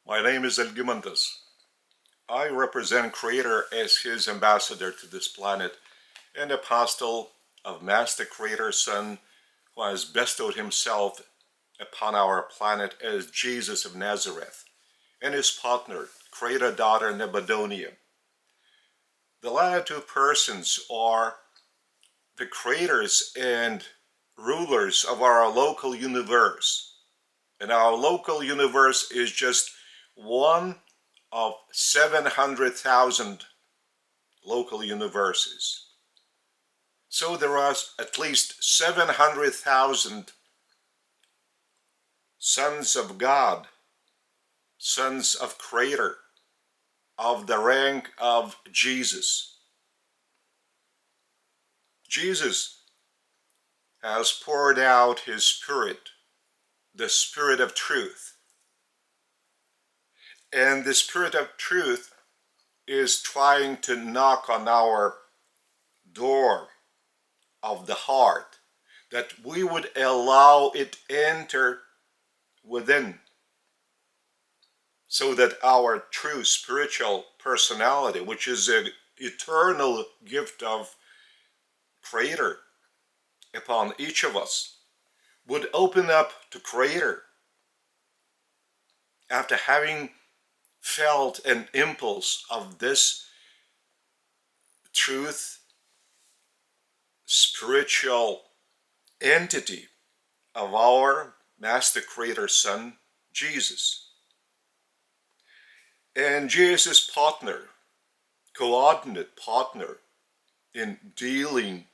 My name is Algimantas. I represent Creator as his ambassador to this planet and apostle of Master Creator Son who has bestowed himself upon our planet as Jesus of Nazareth and his partner, Creator Daughter Nebuchadnezzar. The latter two persons are the creators and rulers of our local universe. And our local universe is just one of 700,000 local universes. So there are at least 700,000 sons of God, sons of Creator, of the rank of Jesus. Jesus has poured out his Spirit, the Spirit of truth. And the Spirit of truth is trying to knock on our door of the heart, that we would allow it enter within, so that our true spiritual personality, which is an eternal gift of Creator upon each of us, would open up to Creator after having felt an impulse of this truth, spiritual entity of our Master Creator Son, Jesus. And Jesus' partner, coordinate partner in dealing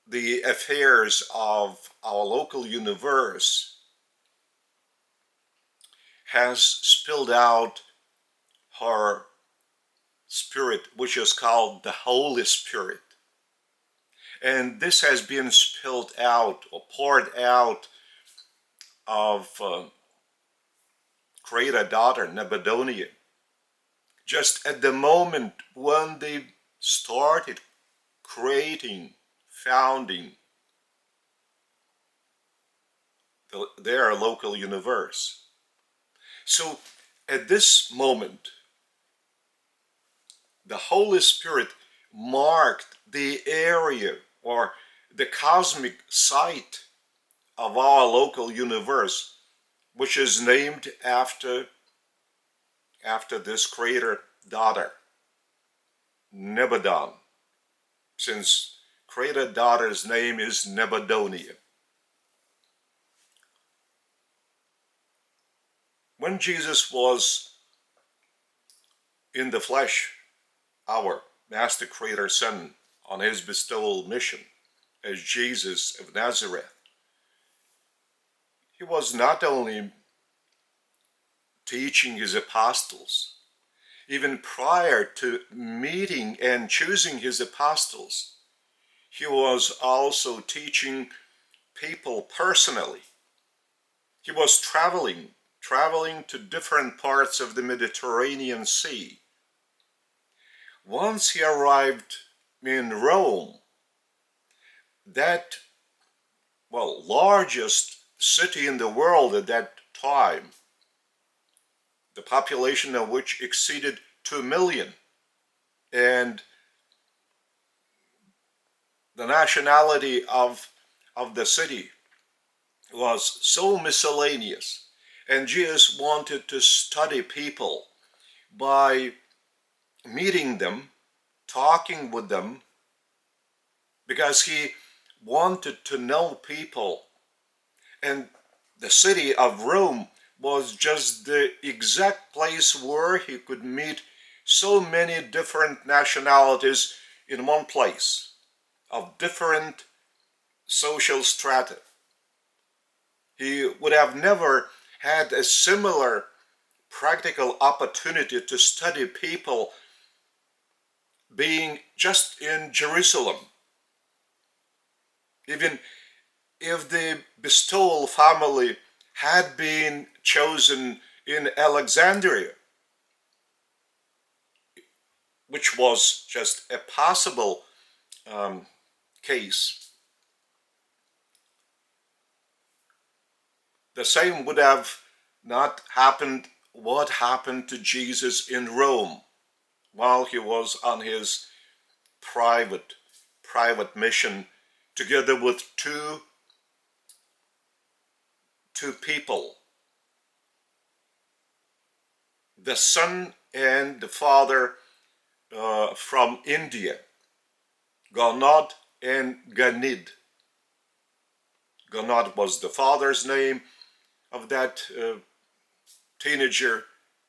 the affairs of our local universe, has spilled out her Spirit, which is called the Holy Spirit. And this has been spilled out or poured out of Creator Daughter Nebuchadnezzar just at the moment when they started creating, founding their local universe. So at this moment, the Holy Spirit marked the area or the cosmic site of our local universe, which is named after this Creator Daughter, Nebuchadnezzar, since Creator Daughter's name is Nebuchadnezzar. When Jesus was in the flesh, our Master Creator Son, on his bestowal mission as Jesus of Nazareth, he was not only teaching his apostles, even prior to meeting and choosing his apostles, he was also teaching people personally. He was traveling to different parts of the Mediterranean Sea. Once he arrived in Rome, that, largest city in the world at that time, the population of which exceeded 2 million, and the nationality of the city was so miscellaneous, and Jesus wanted to study people by meeting them, talking with them, because he wanted to know people. And the city of Rome was just the exact place where he could meet so many different nationalities in one place, of different social strata. He would have never had a similar practical opportunity to study people being just in Jerusalem. Even if the bestowal family had been chosen in Alexandria, which was just a possible case, the same would have not happened what happened to Jesus in Rome while he was on his private mission together with two people, the son and the father from India, Ganad and Ganid. Ganad was the father's name of that teenager,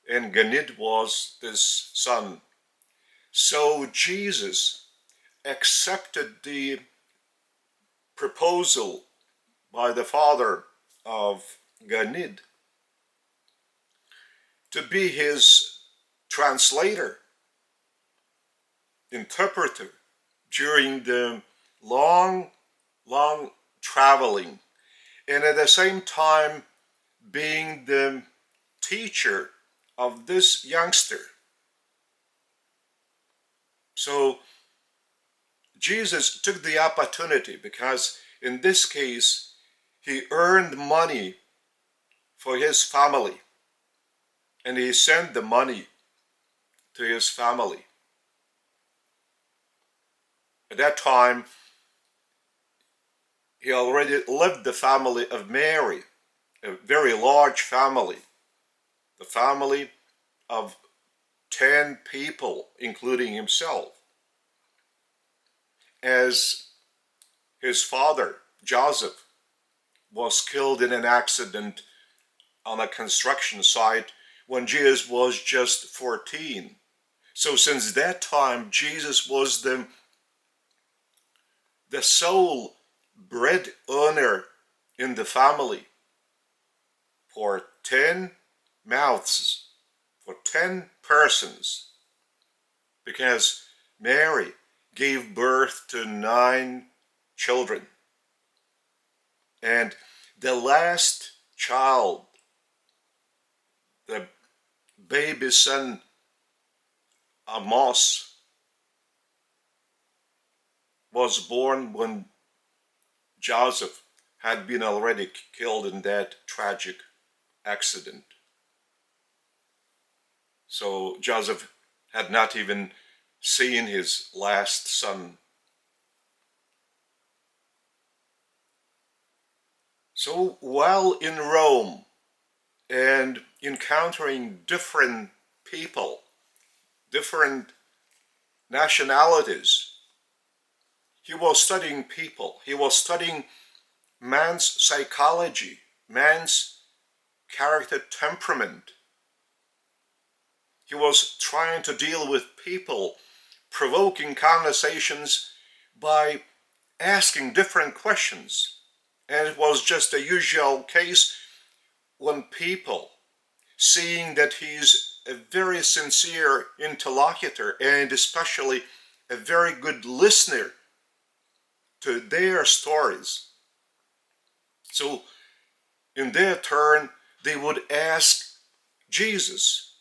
and Ganid was this son. So Jesus accepted the proposal by the father of Ganid to be his translator, interpreter during the long traveling, and at the same time being the teacher of this youngster. So Jesus took the opportunity, because in this case he earned money for his family, and he sent the money to his family. At that time, he already lived the family of Mary, a very large family, the family of 10 people, including himself. As his father, Joseph, was killed in an accident on a construction site when Jesus was just 14. So since that time, Jesus was the sole breadwinner in the family for 10 mouths, for 10 persons, because Mary gave birth to 9 children. And the last child, the baby son Amos, was born when Joseph had been already killed in that tragic accident. So Joseph had not even seen his last son. So while in Rome and encountering different people, different nationalities, he was studying people. He was studying man's psychology, man's character temperament. He was trying to deal with people, provoking conversations by asking different questions. And it was just a usual case when people, seeing that he's a very sincere interlocutor and especially a very good listener to their stories, so in their turn they would ask Jesus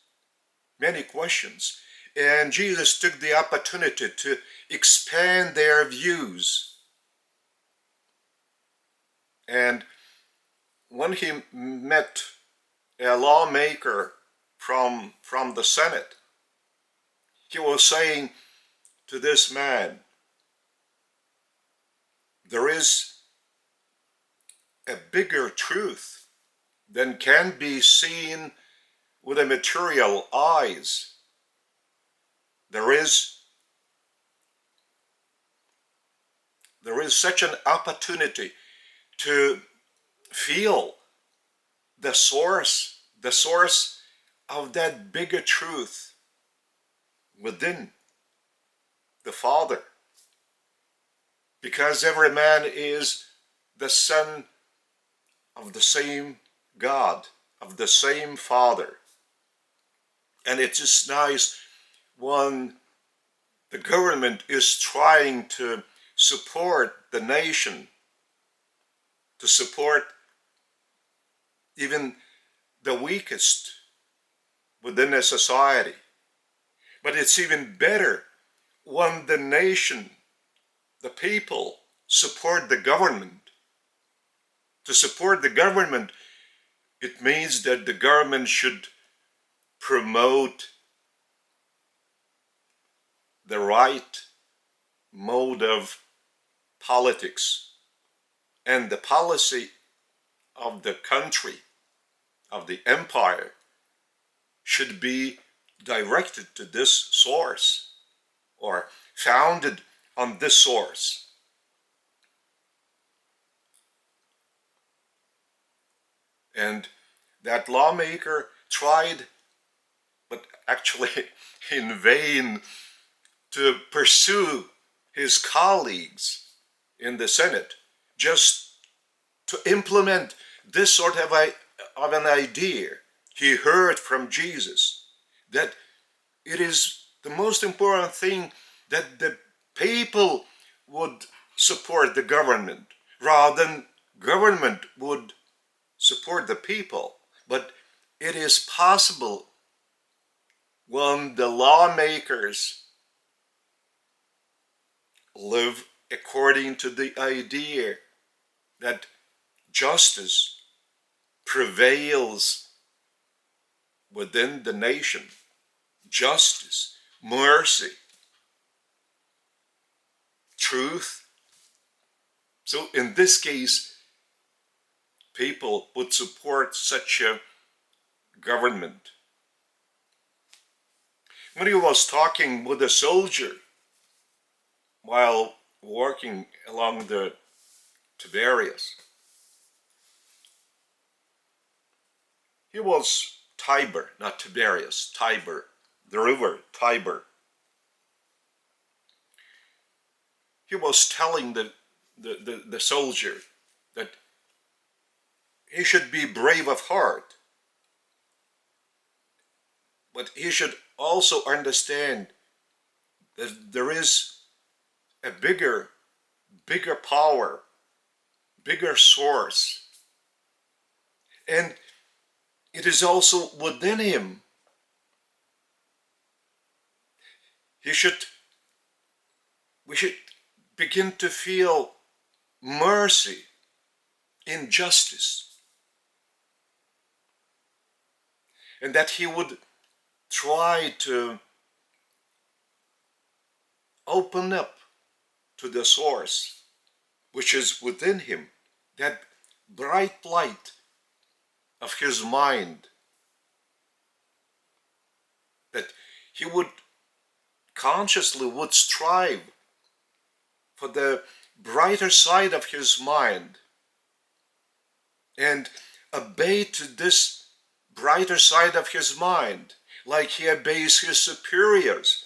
many questions, and Jesus took the opportunity to expand their views. And when he met a lawmaker from the Senate, he was saying to this man, there is a bigger truth than can be seen with the material eyes. There is such an opportunity to feel the source of that bigger truth within the Father. Because every man is the son of the same God, of the same Father. And it's just nice when the government is trying to support the nation, to support even the weakest within a society. But it's even better when the nation, the people, support the government. To support the government, it means that the government should promote the right mode of politics and the policy of the country, of the empire, should be directed to this source or founded on this source. And that lawmaker tried, but actually in vain, to pursue his colleagues in the Senate just to implement this sort of an idea he heard from Jesus, that it is the most important thing that the people would support the government rather than government would support the people. But it is possible when the lawmakers live according to the idea that justice prevails within the nation. Justice, mercy, truth. So in this case, people would support such a government. When he was talking with a soldier while walking along the Tiberias, he was Tiber, not Tiberias, Tiber, the river Tiber. He was telling the soldier that he should be brave of heart, but he should also understand that there is a bigger power, bigger source, and it is also within him. We should begin to feel mercy in justice, and that he would try to open up to the source which is within him, that bright light of his mind, that he would consciously would strive for the brighter side of his mind and obey to this brighter side of his mind, like he obeys his superiors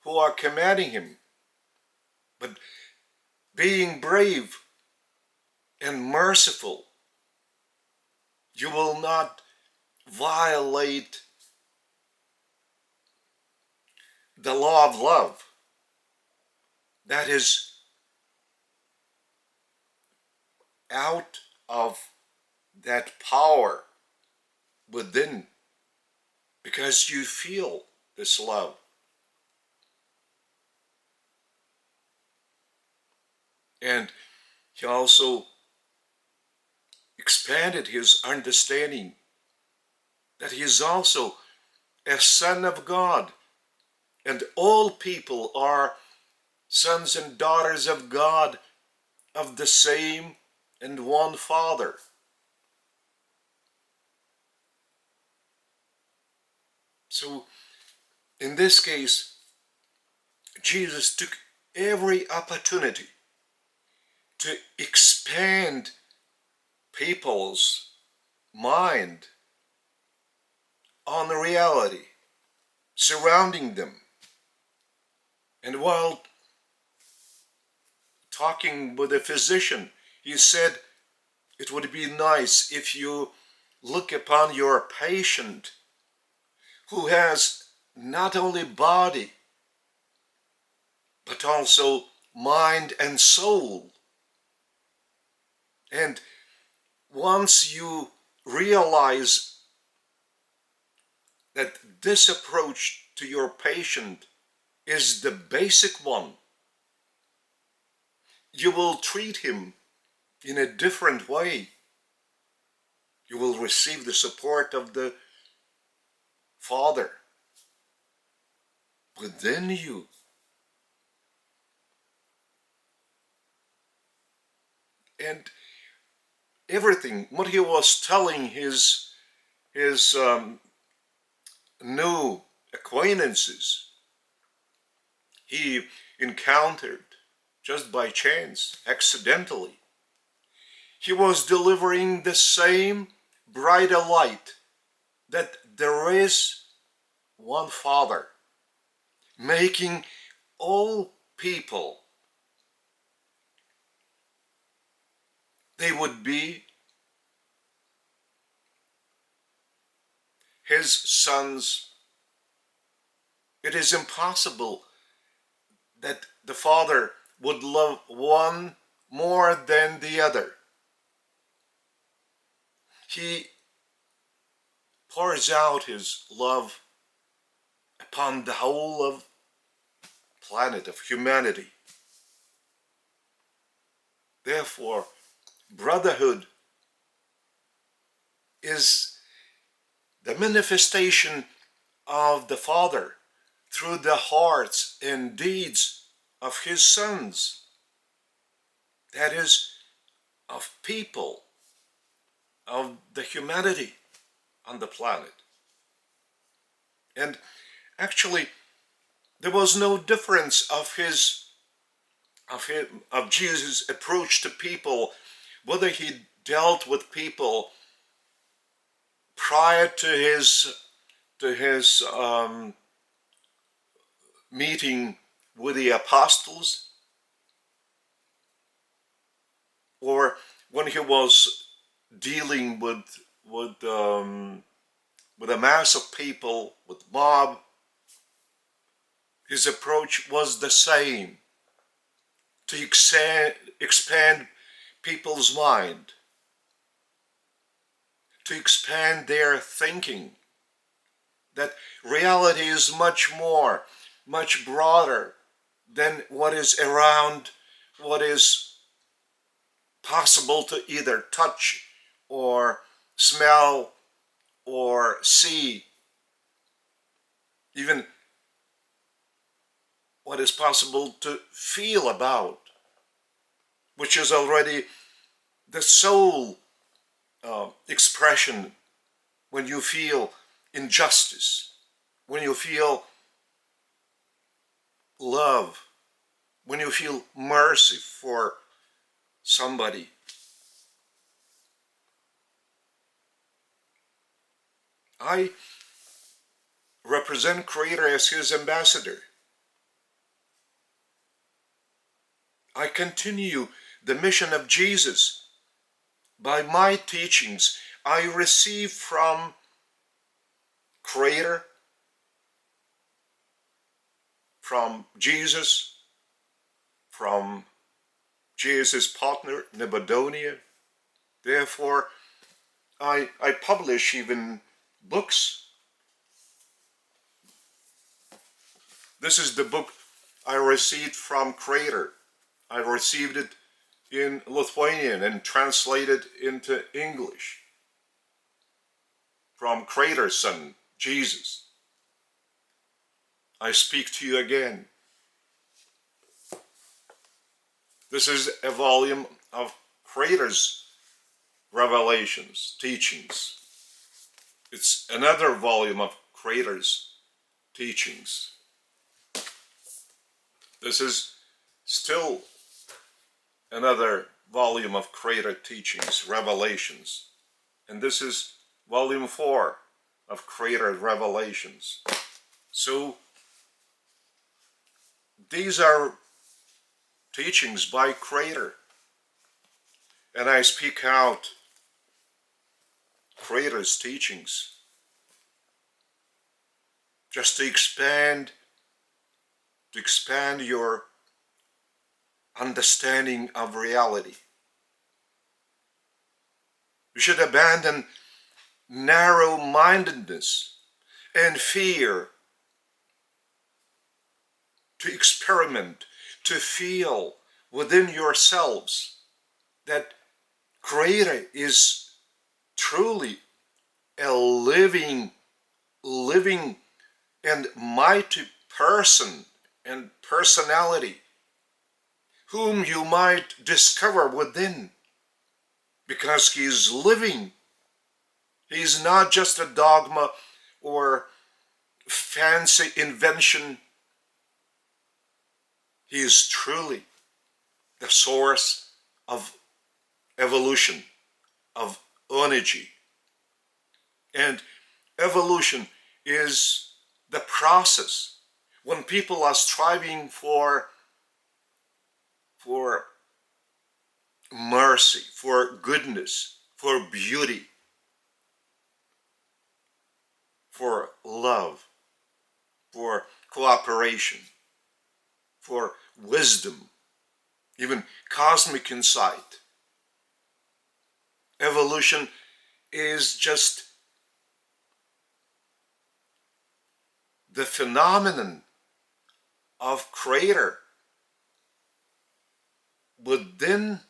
who are commanding him. But being brave and merciful, you will not violate the law of love. That is out of that power within, because you feel this love. And he also expanded his understanding that he is also a son of God, and all people are sons and daughters of God, of the same and one Father. So in this case, Jesus took every opportunity to expand people's mind on the reality surrounding them. And while talking with a physician, he said, it would be nice if you look upon your patient who has not only body, but also mind and soul. And once you realize that this approach to your patient is the basic one, you will treat him in a different way. You will receive the support of the Father within you. And everything, what he was telling his new acquaintances, he encountered just by chance, accidentally. He was delivering the same brighter light that there is one Father, making all people, they would be his sons. It is impossible that the Father would love one more than the other. He pours out his love upon the whole of planet of humanity. Therefore, brotherhood is the manifestation of the Father through the hearts and deeds of his sons. That is, of people, of the humanity on the planet. And actually, there was no difference of Jesus' approach to people, whether he dealt with people prior to his meeting with the apostles, or when he was dealing with a mass of people, with mob. His approach was the same: to expand people's mind, to expand their thinking, that reality is much more, much broader than what is around, what is possible to either touch or smell or see, even what is possible to feel about, which is already the soul expression when you feel injustice, when you feel love, when you feel mercy for somebody. I represent Creator as his ambassador. I continue the mission of Jesus by my teachings I receive from Creator, from Jesus, from Jesus' partner, Nebuchadnezzar. Therefore, I publish even books. This is the book I received from Creator. I received it in Lithuanian and translated into English from Creator's Son, Jesus. I speak to you again. This is a volume of Creator's revelations, teachings. It's another volume of Creator's teachings. This is still another volume of Creator teachings, revelations. And this is volume 4 of Creator revelations. So these are teachings by Creator. And I speak out Creator's teachings just to expand your understanding of reality. You should abandon narrow-mindedness and fear to experiment, to feel within yourselves that Creator is truly a living living and mighty person and personality whom you might discover within, because he is living. He is not just a dogma or fancy invention. He is truly the source of evolution, of energy. And evolution is the process when people are striving for mercy, for goodness, for beauty, for love, for cooperation, for wisdom, even cosmic insight. Evolution is just the phenomenon of Creator within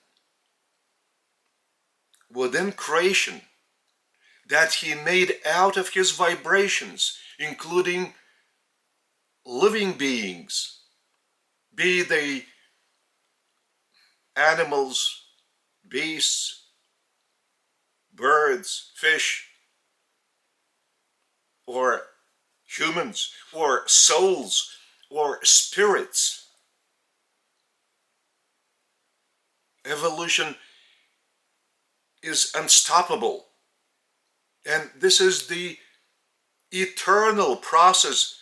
creation that he made out of his vibrations, including living beings, be they animals, beasts, birds, fish, or humans, or souls, or spirits. Evolution is unstoppable. And this is the eternal process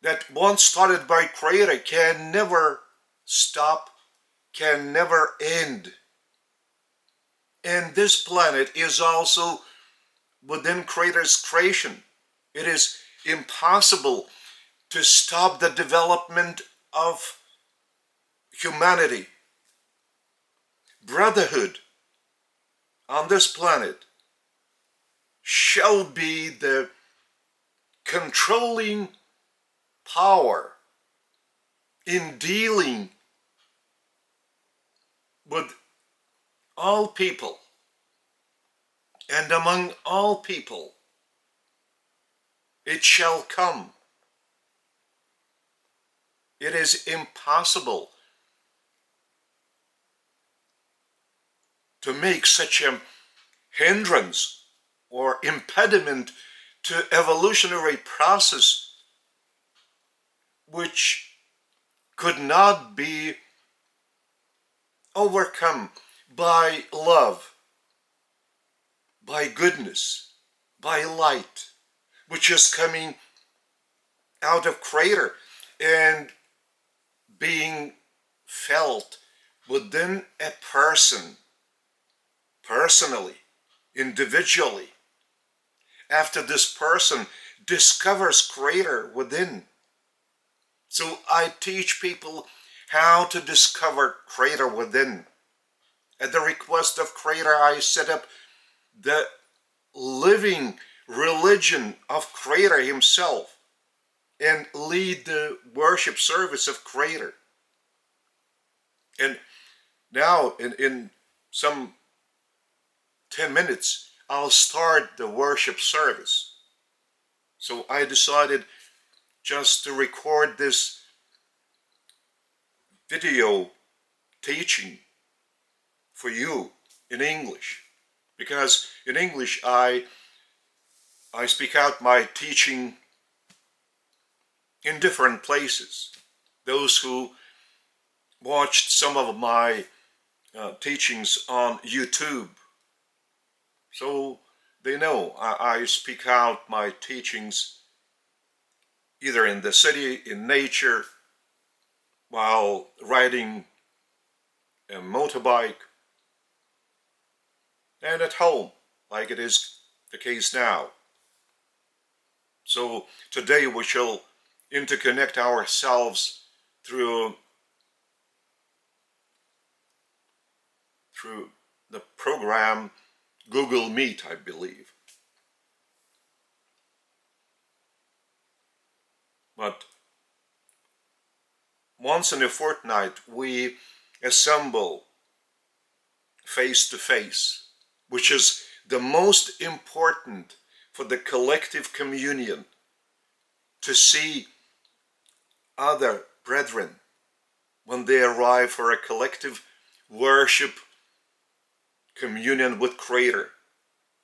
that once started by Creator can never stop, can never end. And this planet is also within Creator's creation. It is impossible to stop the development of humanity. Brotherhood on this planet shall be the controlling power in dealing with all people and among all people. It shall come. It is impossible to make such a hindrance or impediment to evolutionary process which could not be overcome by love, by goodness, by light, which is coming out of Creator and being felt within a person, personally, individually, after this person discovers Creator within. So I teach people how to discover Creator within. At the request of Creator, I set up the living religion of Creator himself and lead the worship service of Creator. And now in some 10 minutes, I'll start the worship service. So I decided just to record this video teaching for you in English, because in English I speak out my teaching in different places. Those who watched some of my teachings on YouTube, so they know I speak out my teachings either in the city, in nature, while riding a motorbike, and at home, like it is the case now. So today we shall interconnect ourselves through the program Google Meet, I believe. But once in a fortnight we assemble face to face, which is the most important for the collective communion, to see other brethren when they arrive for a collective worship, communion with Creator.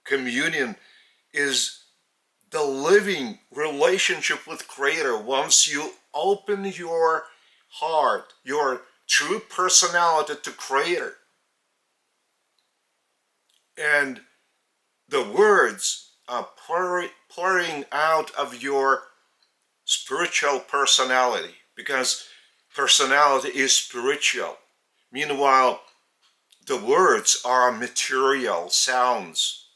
Communion is the living relationship with Creator. Once you open your heart, your true personality to Creator, and the words are pouring out of your spiritual personality, because personality is spiritual. Meanwhile, the words are material sounds,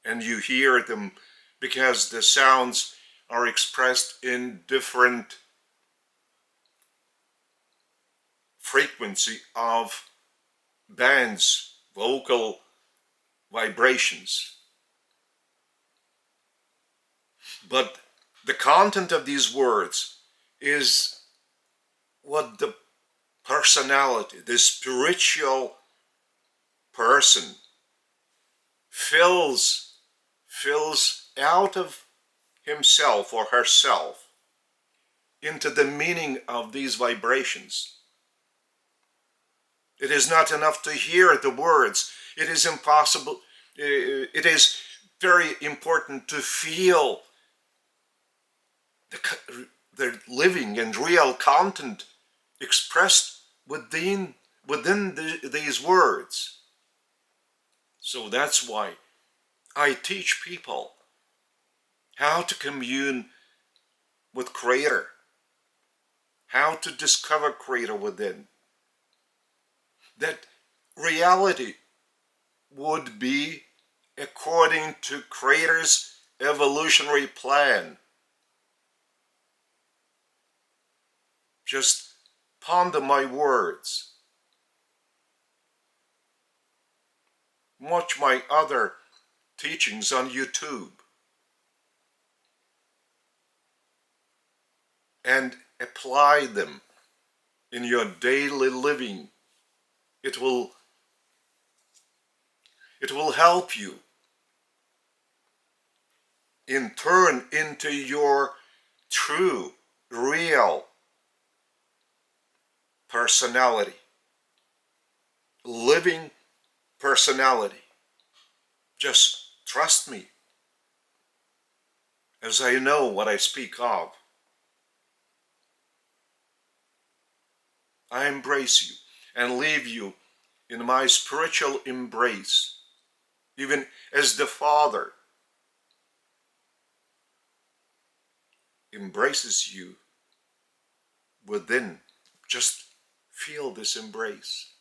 and you hear them because the sounds are expressed in different frequency of bands, vocal vibrations. But the content of these words is what the personality, the spiritual person fills out of himself or herself into the meaning of these vibrations. It is not enough to hear the words. It is impossible. It is very important to feel the living and real content expressed within these words. So that's why I teach people how to commune with Creator, how to discover Creator within. That reality would be according to Creator's evolutionary plan. Just ponder my words. Watch my other teachings on YouTube. And apply them in your daily living. It will help you in turn into your true, real personality, living personality. Just trust me, as I know what I speak of. I embrace you and leave you in my spiritual embrace, even as the Father embraces you within. Just feel this embrace.